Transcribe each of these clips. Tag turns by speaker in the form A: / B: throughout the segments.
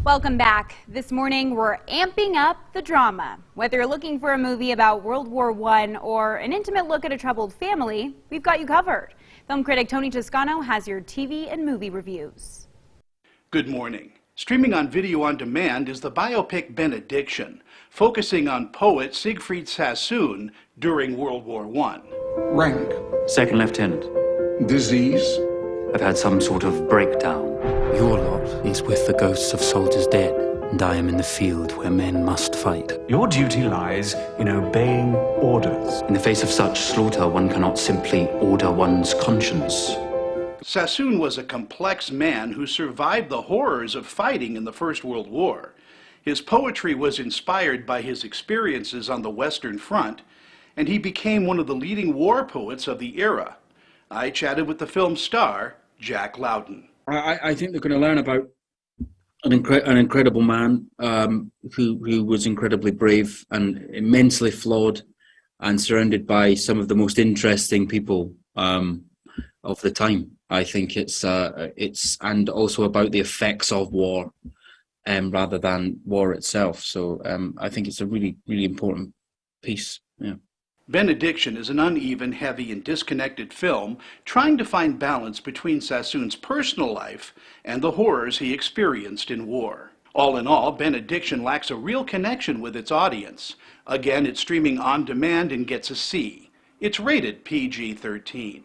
A: Welcome back. This morning, we're amping up the drama. Whether you're looking for a movie about World War I or an intimate look at a troubled family, we've got you covered. Film critic Tony Toscano has your TV and movie reviews.
B: Good morning. Streaming on video on demand is the biopic Benediction, focusing on poet Siegfried Sassoon during World War I.
C: Rank?
D: Second lieutenant.
C: Disease?
D: I've had some sort of breakdown. Your lot is with the ghosts of soldiers dead, and I am in the field where men must fight.
E: Your duty lies in obeying orders.
D: In the face of such slaughter, one cannot simply order one's conscience.
B: Sassoon was a complex man who survived the horrors of fighting in the First World War. His poetry was inspired by his experiences on the Western Front, and he became one of the leading war poets of the era. I chatted with the film's star, Jack Lowden.
F: I think they're going to learn about an incredible man who was incredibly brave and immensely flawed, and surrounded by some of the most interesting people of the time. I think it's and also about the effects of war, rather than war itself. So I think it's a really, really important piece. Yeah.
B: Benediction is an uneven, heavy, and disconnected film trying to find balance between Sassoon's personal life and the horrors he experienced in war. All in all, Benediction lacks a real connection with its audience. Again, it's streaming on demand and gets a C. It's rated PG-13.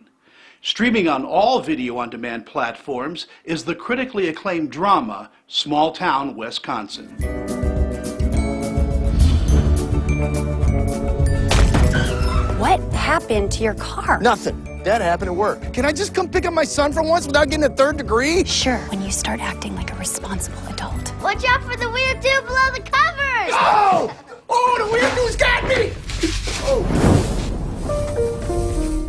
B: Streaming on all video-on-demand platforms is the critically acclaimed drama, Small Town, Wisconsin.
G: What happened to your car?
H: Nothing. That happened at work. Can I just come pick up my son for once without getting a third degree?
G: Sure, when you start acting like a responsible adult.
I: Watch out for the weird dude below the covers!
H: Oh! Oh, the weird dude's got me! Oh.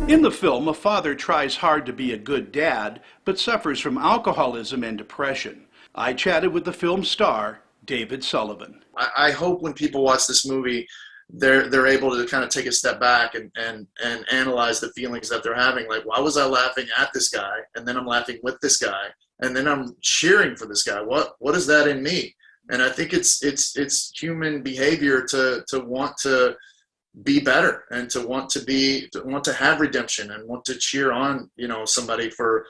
B: In the film, a father tries hard to be a good dad, but suffers from alcoholism and depression. I chatted with the film's star, David Sullivan.
J: I hope when people watch this movie, they're able to kind of take a step back and analyze the feelings that they're having. Like, why was I laughing at this guy? And then I'm laughing with this guy. And then I'm cheering for this guy. What is that in me? And I think it's human behavior to want to be better and to want to have redemption and want to cheer on, somebody for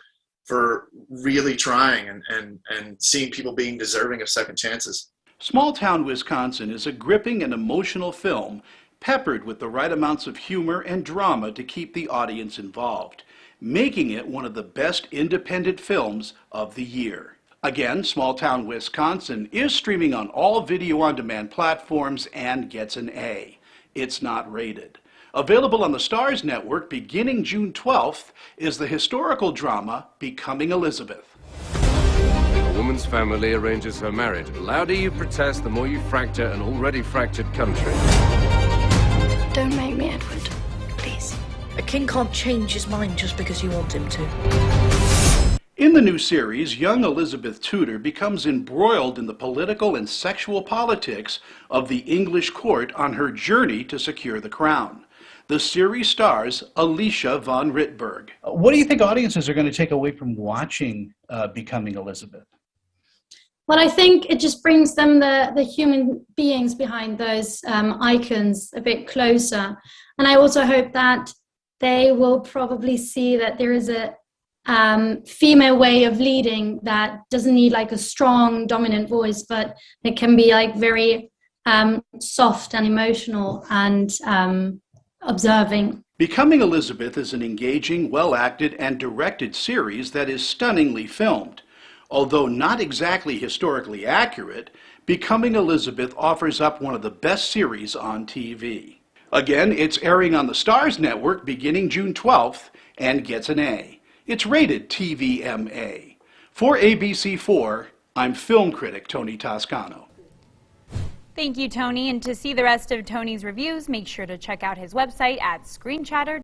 J: really trying and seeing people being deserving of second chances.
B: Small Town, Wisconsin is a gripping and emotional film peppered with the right amounts of humor and drama to keep the audience involved, making it one of the best independent films of the year. Again, Small Town, Wisconsin is streaming on all video-on-demand platforms and gets an A. It's not rated. Available on the Starz Network beginning June 12th is the historical drama Becoming Elizabeth.
K: A woman's family arranges her marriage. The louder you protest, the more you fracture an already fractured country.
G: Don't make me, Edward. Please.
L: A king can't change his mind just because you want him to.
B: In the new series, young Elizabeth Tudor becomes embroiled in the political and sexual politics of the English court on her journey to secure the crown. The series stars Alicia von Rittberg.
M: What do you think audiences are going to take away from watching Becoming Elizabeth?
N: Well, I think it just brings them the human beings behind those icons a bit closer. And I also hope that they will probably see that there is a female way of leading that doesn't need like a strong, dominant voice, but it can be like very soft and emotional and observing.
B: Becoming Elizabeth is an engaging, well-acted, and directed series that is stunningly filmed. Although not exactly historically accurate, Becoming Elizabeth offers up one of the best series on TV. Again, it's airing on the Starz Network beginning June 12th and gets an A. It's rated TVMA. For ABC4, I'm film critic Tony Toscano.
A: Thank you, Tony. And to see the rest of Tony's reviews, make sure to check out his website at screenchatter.com.